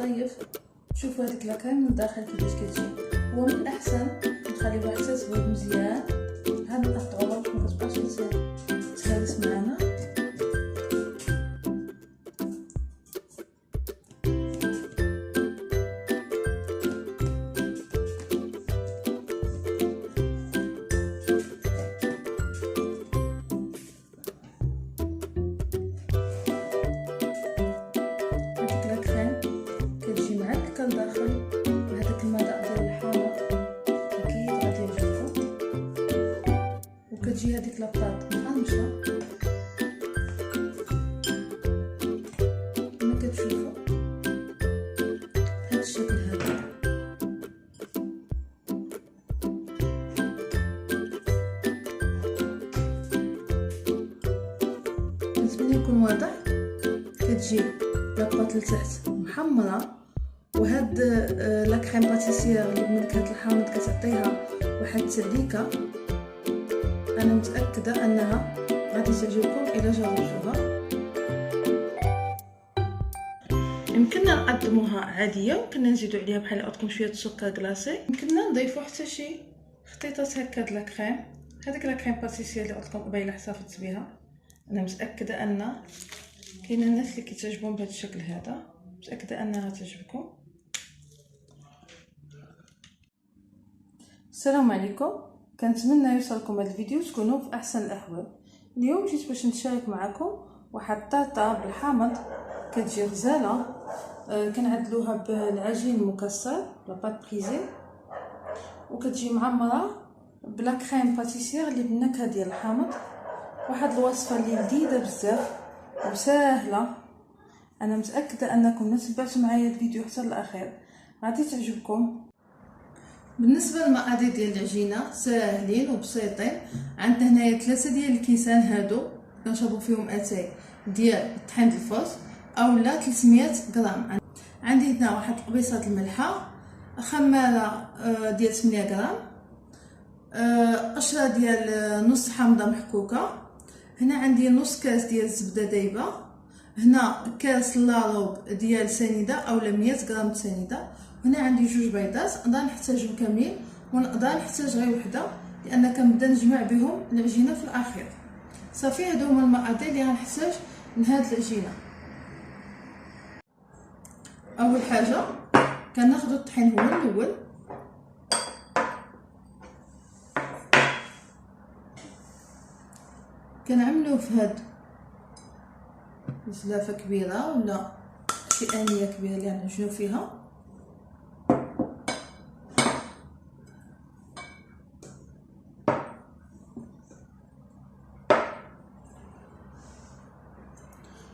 نضيف. شوفوا هذيك لاكريم من الداخل كيفاش كتجي. هو من الاحسن نخليوها حتى تذوب مزيان. هاد نقطعوها باش مكتبقاش تهرس معنا. الداخل بهذاك المذاق ديال الحامض اكيد غادي يعجبكم. وكتجي هذيك لاباط مقرمشه كما كتشوفوا بهذا الشكل هذا. نتمنى يكون واضح. كتجي لاباط لتحت محمره، وهاد لا كريم باتيسير اللي بنكهه الحامض كتعطيها واحد التدليكه. انا متاكده انها غادي تعجبكم الا جربتوها. يمكننا نقدموها عاديه، يمكننا نزيدو عليها بحال عطكم شويه السكر كلاصي، يمكننا نضيفو حتى شي خطيطات هكا د لا كريم. هذيك لا كريم باتيسير اللي عطكم قبيله احتفظت بها، انا متاكده ان كاين الناس اللي كيتعجبهم بهذا الشكل هذا، متاكده انها تعجبكم. السلام عليكم، كنتمنى يوصلكم هذا الفيديو تكونوا في احسن الاحوال. اليوم جيت باش نشارك معكم واحد الطارطه بالحامض كتجي غزاله. كنعدلوها بالعجين المكسر لاباط بريزي، وكتجي معمره بلا كريم باتيسير اللي بالنكهه ديال الحامض. واحد الوصفه اللي لذيذه بزاف وسهله. انا متاكده انكم تبعتوا معايا الفيديو حتى الاخير غادي تعجبكم. بالنسبه للمقادير ديال العجينه ساهلين وبسيطين. عندنا هنايا 3 ديال الكيسان هادو كنشربوا فيهم اتاي ديال طحين الفرص اولا 300 غرام. عندي هنا واحد قبيصه الملحه، خماره ديال 8 غرام، قشره ديال نص حامضه محكوكه. هنا عندي نص كاس ديال الزبده دايبه، هنا كاس لاروب ديال سنيده اولا 100 غرام سنيده، هنا عندي 2 بيضات. نقدر نحتاجهم كاملين ونقدر نحتاج غير وحده لان كنبدا نجمع بهم العجينه في الاخير. صافي هادو هما المقادير اللي غنحتاج من هاد العجينه. اول حاجه كناخذ الطحين هو الاول، كنعملوه في هاد زلافه كبيره ولا شي انيه كبيره اللي غنعجنو فيها.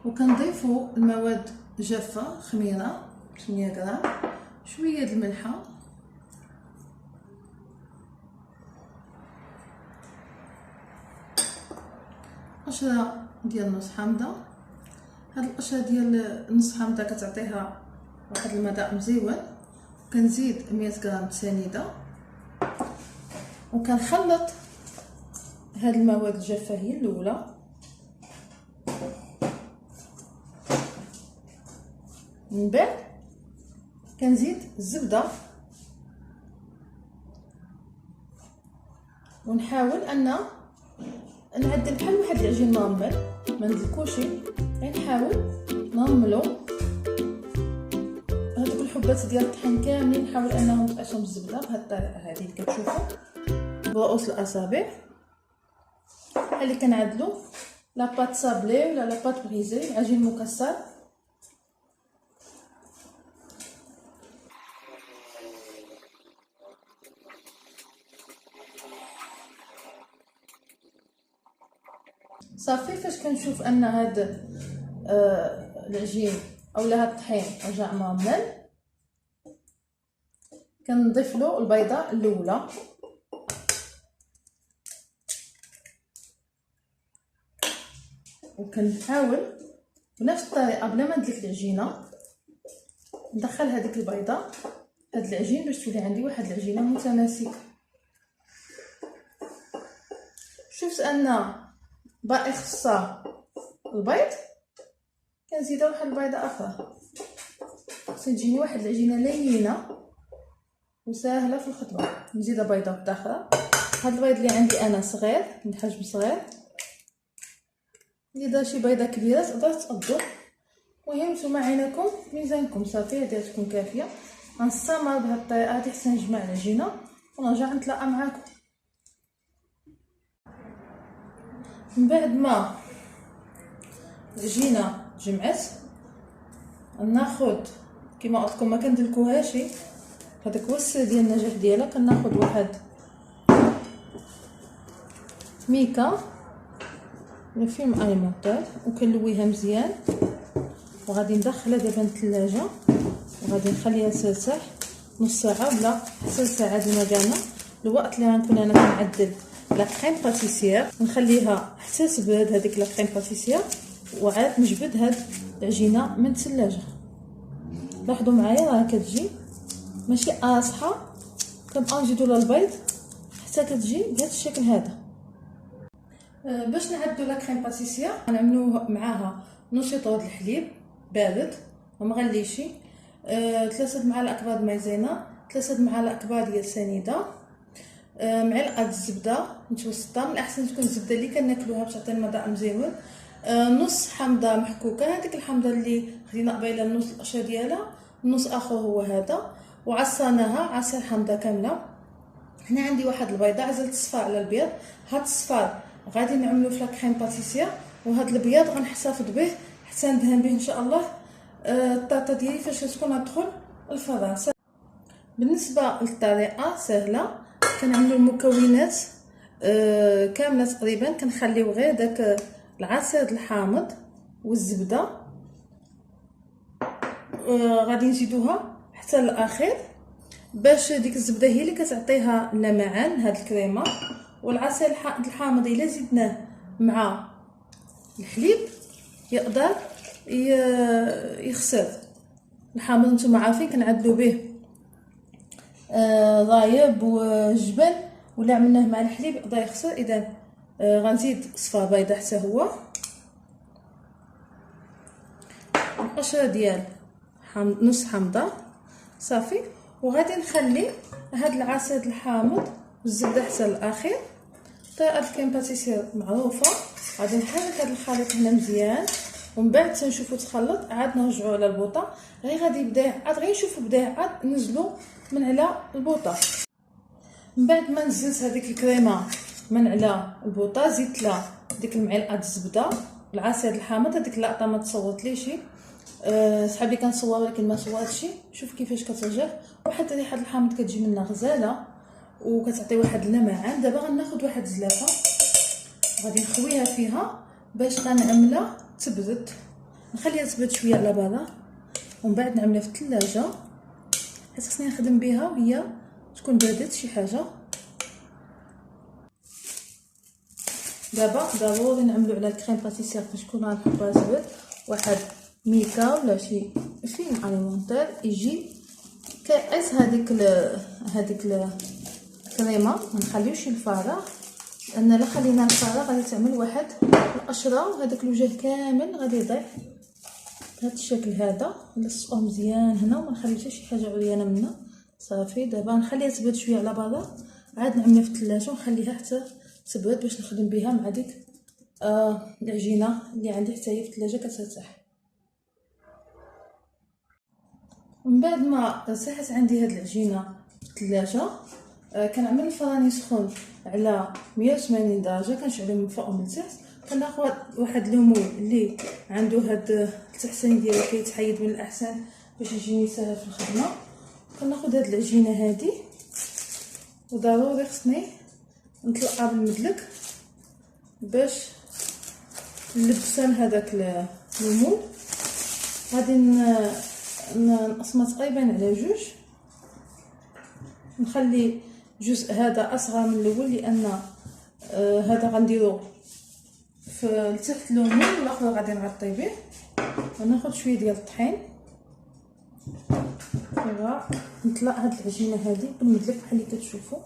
وكنضيفوا المواد جافه خميره 8 غرام، شويه د الملحه، قشره ديال نص حامضه. هاد القشره ديال نص حامضه كتعطيها واحد المذاق مزيون. كنزيد 100 غرام سنيده، وكنخلط هاد المواد الجافه هي الاولى. من بعد كنزيد الزبده، ونحاول ان نعدل بحال واحد العجين نورمال، ما ندلكوش، نحاول نرملو هذوك الحبات ديال الطحين كاملين، نحاول انهم تقاشهم بالزبده بهذه الطريقه هذه اللي كتشوفوا برؤوس الاصابع. اللي كنعدلو لاباط صابلي ولا لاباط بريزي، العجين المكسر. صافي فاش كنشوف ان هاد العجين اولا هاد الطحين رجع نورمال، كنضيف له البيضه الاولى، وكنحاول بنفس الطريقه بلا ما ندلك العجينه ندخل هذيك البيضه هاد العجين باش تولي عندي واحد العجينه متماسكه. شفت ان باقي خصها البيض، كنزيدها واحد البيضه اخرى. خصني تجيني واحد العجينه لينه وسهله في الخدمه. نزيد بيضه بداخله. هاد البيض اللي عندي انا صغير، من حجم صغير. اذا شي بيضه كبيره تقدر تقضوا. المهم نتوما عينكم ميزانكم صافي، هذه تكون كافيه. غنستمر بهاد الطريقه هادي حتى نجمع العجينه ونرجع نتلاقى معاكم. من بعد ما العجينه جمعت ناخذ كما قلت لكم ما كندلكوهاش، هذاك هو السر ديال النجاح ديالها. كناخذ واحد ميكا فيلم اليمونتير وكنلويها مزيان وغادي ندخلها دابا الثلاجه وغادي نخليها ترتاح نص ساعه ولا حتى ساعه ديما قالنا. الوقت اللي غنكون انا كنعدل لا كريم باتيسير نخليها حتى تبرد هذيك لا كريم باتيسير وعاد نجبد هاد العجينه من الثلاجه. لاحظوا معايا راه كتجي ماشي قاصحه، كنبقاو نزيدو لها البيض حتى كتجي بهذا الشكل هذا. باش نعدو لا كريم باتيسير غنعملو معاها نص طود الحليب بارد ومغليش، 3 معالق كبار مايزينا، 3 معالق كبار ديال سنيده، معلقه الزبده متوسطه. من الاحسن تكون الزبده اللي كناكلوها باش تعطينا مذاق مزيون، نص حامضه محكوكه، هذيك الحامضه اللي خدينا قبيله النص القشره ديالها، النص اخر هو هذا، وعصرناها عصير حامضه كامله. هنا عندي واحد البيضه عزلت الصفار على البيض، هاد الصفار غادي نعملو في لاكريم باتيسير وهاد البيض غنحتفظ به حتى ندهن به ان شاء الله الطاطا ديالي فاش تكون غتدخل الفران. بالنسبه للطريقه سهله، كنعملو المكونات كامله تقريبا، كنخليو غير داك العصير الحامض والزبده، غادي نزيدوها حتى الاخير باش ديك الزبده هي اللي كتعطيها اللمعان هاد الكريمه. والعصير الحامض الا زدناه مع الحليب يقدر يخسر. الحامض نتوما عارفين كنعدلو به ضايب وجبن، ولا عملناه مع الحليب يقدر يخسر. اذا غنزيد صفار بيضه حتى هو، قشره ديال نص حامضه صافي، وغادي نخلي هاد العصير الحامض والزبده حتى الاخير. طريقه الكريم باتيسير معروفه. غادي نحرك هاد الخليط هنا مزيان ومن بعد تنشوفو تخلط عاد نرجعو على البوطه. غير غادي يبدا يعاد، غير نشوفو بدا يعاد نزلو من على البوطه. من بعد ما نزلت هذيك الكريمه من على البوطه زدت لها ديك المعلقه الزبده العصير الحامض. هذيك اللقطه ما تصورتليش، صحابي كنصور ولكن ما صورتش. شوف كيفاش كترجع، واحد ريحه الحامض كتجي منها غزاله وكتعطي واحد اللمعان. دابا غناخذ واحد الزلافه غادي نخويها فيها باش غنعملها تبرد، نخليها تبرد شويه على برا ومن بعد نعملها في الثلاجه حيت خصني نخدم بها وهي تكون بردت شي حاجه. دابا ضروري نعملو على الكريم باتيسير فاش تكون غنحطوها تبرد واحد ميكا ولا شي فيلم اليمونتير يجي كيقيس هذيك الكريمه. ما نخليوش الفراغ، لان الا خلينا الفراغ غادي تعمل واحد القشره وهذاك الوجه كامل غادي يضيع بهذا الشكل هذا. نلصقوه مزيان هنا وما نخليو حتى شي حاجه عريانه منه صافي. دابا نخليها تبرد شويه على برا عاد نعملها في الثلاجه ونخليها حتى تبرد باش نخدم بها مع ديك العجينه اللي عندي حتى هي في الثلاجه كترتاح. من بعد ما رتاحت عندي هاد العجينه في الثلاجه كنعمل الفران يسخن على 180 درجه، كنشعلو من فوق ومن تحت. كناخذ واحد الليمون اللي عنده هاد التحسين ديالو كيتحيد من الاحسن باش يجيني ساهل في الخدمه. كناخذ هاد العجينه هادي وضروري خصني نطلقها بالمدلك باش نلبسها هذاك الليمون. غادي نقسمها تقريبا على جوج، نخلي جزء هذا اصغر من الاول لان هذا غنديرو في لتحت الليمون والاخر غادي نغطي به. وناخذ شويه ديال الطحين ونطلق هاد العجينه هذه بالمدلك بحال اللي كتشوفوا.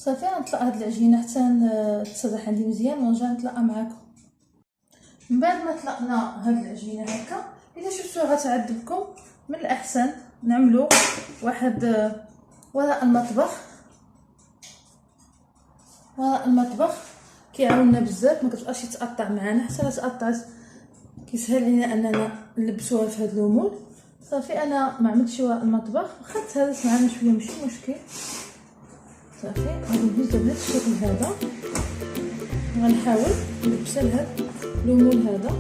صافي غنطلق هاد العجينه حتى تسرح عندي مزيان ونرجع نتلاقى معكم. من بعد ما طلقنا هاد العجينه هكا، الا شفتوها غتعذبكم، من الاحسن نعملوا واحد وراء المطبخ. وراء المطبخ كيعاوننا بزاف، ما كتبقاش يتقطع معنا، حتى لا تقطعت كيسهل علينا اننا نلبسوها في هاد الامور. صافي انا ما عملتش وراء المطبخ، واخا تهرس معنا شويه ماشي مشكل. صافي غادي ندوز بهذا الشكل هذا، غنحاول نلبسها لهاد اللومول هذا.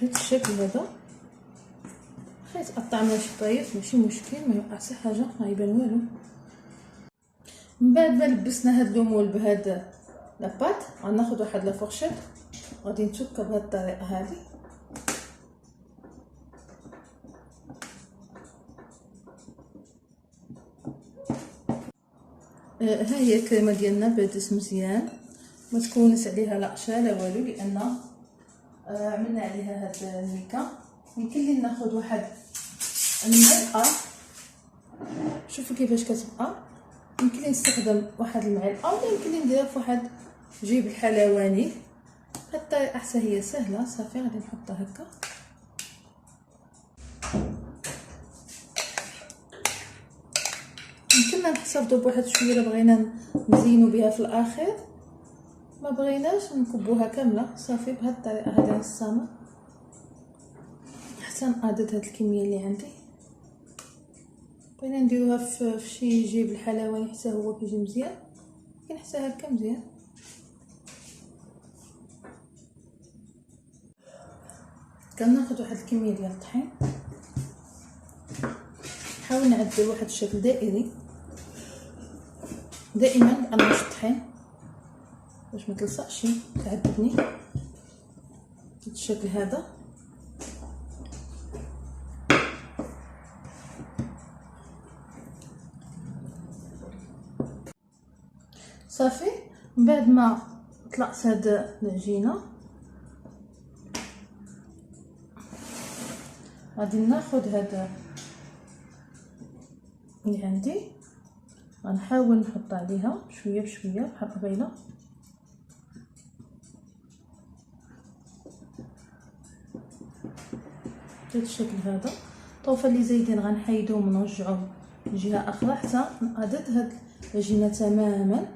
بهذا الشكل هذا واخا يتقطع منا شي طريف ماشي مشكل، ما يوقع حتى حاجه، ما يبان والو. من بعد ما لبسنا هاد اللومول بهاد لاباط، غناخذ واحد لافورشيط غادي نتوكا بهاد الطريقه هذه. ها هي الكريمه ديالنا بردت مزيان، ما تكونش عليها لا قشا لا والو، لان عملنا عليها هاد الميكا. يمكن لي ناخذ واحد المعلقه، شوفوا كيفاش كتبقى. يمكن لي نستخدم واحد المعلقه، ولا يمكن لي نديرها في واحد جيب الحلواني. الطريقه حتى هي سهله. صافي غادي نحطها هكا، يمكننا نحتفظوا بواحد شويه الا بغينا نزينوا بها في الاخر، ما بغيناش نكبوها كامله. صافي بهاد الطريقه هذه الصامه حتى نقادت هاد الكميه اللي عندي. بغينا نديروها في شي جيب الحلواني حتى هو كيجي مزيان، كاين حتى هكا مزيان. كناخذ واحد الكميه ديال الطحين، نحاول نعدل واحد الشكل دائري دائما بانواش الطحين باش ما تلصقش تعذبني. بهذا الشكل هذا صافي. من بعد ما طلقت هاد العجينه غادي ناخذ هذا اللي عندي، غنحاول نحط عليها شويه بشويه بحال قبيله. بهذا الشكل هذا. الطوفه اللي زايدين غنحيدوهم ونرجعوهم لجهه اخرى حتى نقادت هاد العجينه تماما.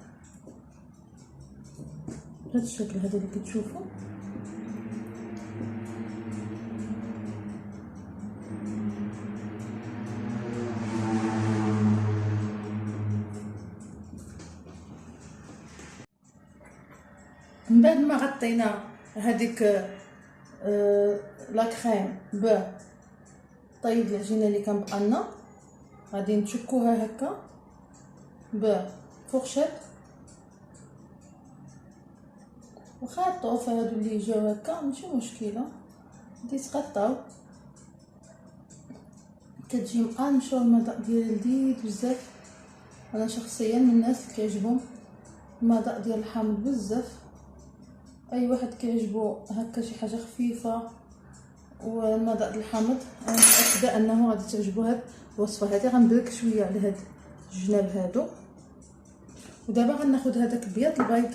بهذا الشكل هذا اللي كتشوفوا. من بعد ما غطينا هذيك لا كريم بطيب العجينه اللي كنبقى لنا، غادي نتشكوها هكا بفرشات. واخا الطوفه هادو اللي جاو هكا ماشي مشكله، غادي يتقطعوا، كتجي مقرمشه والمذاق ديالها لذيذ بزاف. انا شخصيا من الناس اللي كيعجبهم المذاق ديال الحامض بزاف. اي واحد كيعجبو هكا شي حاجه خفيفه والمذاق ديال الحامض، انا متاكده انه غادي تعجبو هاد الوصفه هذه. غنبرك شويه على هاد الجناب هادو. ودابا غناخذ هذاك بياض البيض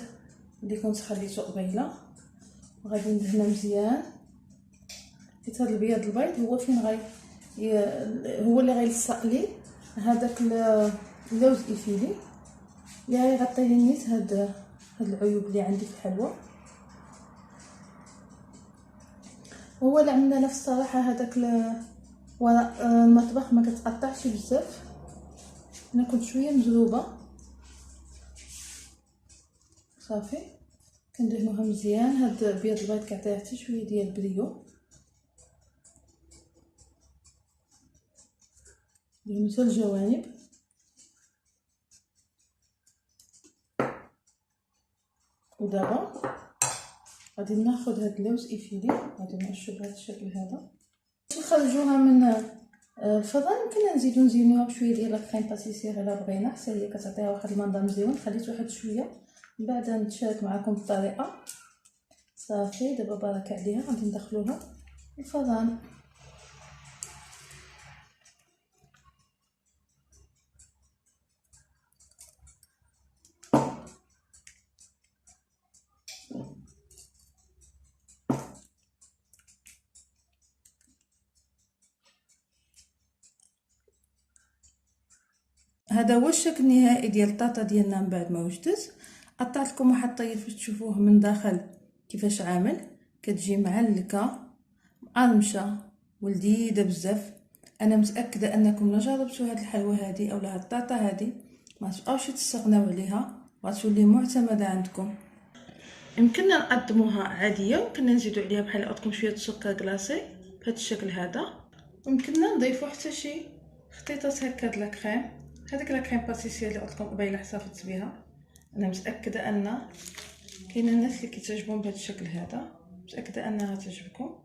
اللي كنت خليته قبيله، وغادي ندهنه مزيان، حيت هذا البياض البيض هو فين هو اللي غيلصق لي هذاك اللوز ايفيلي اللي غيغطي لي نيت هاد العيوب اللي عندي في الحلوى. هو اللي عملنا نفس الصراحه هذاك وراء المطبخ ما كتقطعش بزاف. انا كنت شويه مزروبه. صافي كندهنوها مزيان. هاد بيض البيض كيعطيها حتى شويه ديال البريو، ندهنو حتى الجوانب. ودابا غادي ناخذ هاد اللوز ايفيلي، غادي نرشو بهذا الشكل هذا. باش نخرجوها من الفران يمكننا نزيدوها بشويه ديال لاكريم باتيسير الا بغينا، حتى هي كتعطيها واحد المنظر مزيون. خليت واحد شويه، من بعد نتشارك معكم الطريقه. صافي دابا بارك عليها غادي ندخلوها الفران. هذا هو الشكل النهائي ديال الطاطا ديالنا من بعد ما وجدت. قطعت لكم واحد الطيف باش تشوفوه من داخل كيفاش عامل. كتجي معلكه مقرمشه ولذيذه بزاف. انا متاكده انكم لا جربتوا هاد الحلوى هادي اولا هاد الطاطا هادي ما تبقاوش تستغناو عليها وغتولي معتمده عندكم. يمكننا نقدموها عاديه، يمكننا نزيدوا عليها بحال عطكم شويه السكر كلاصي بهذا الشكل هذا، ويمكننا نضيفوا حتى شي خطيطات هكا د لاكريم. هذيك لاكريم باتيسير اللي قلت لكم قبيله احتفظت بها. انا متاكده ان كاين الناس اللي كيتعجبهم بهذا الشكل هذا، متاكده انها تعجبكم.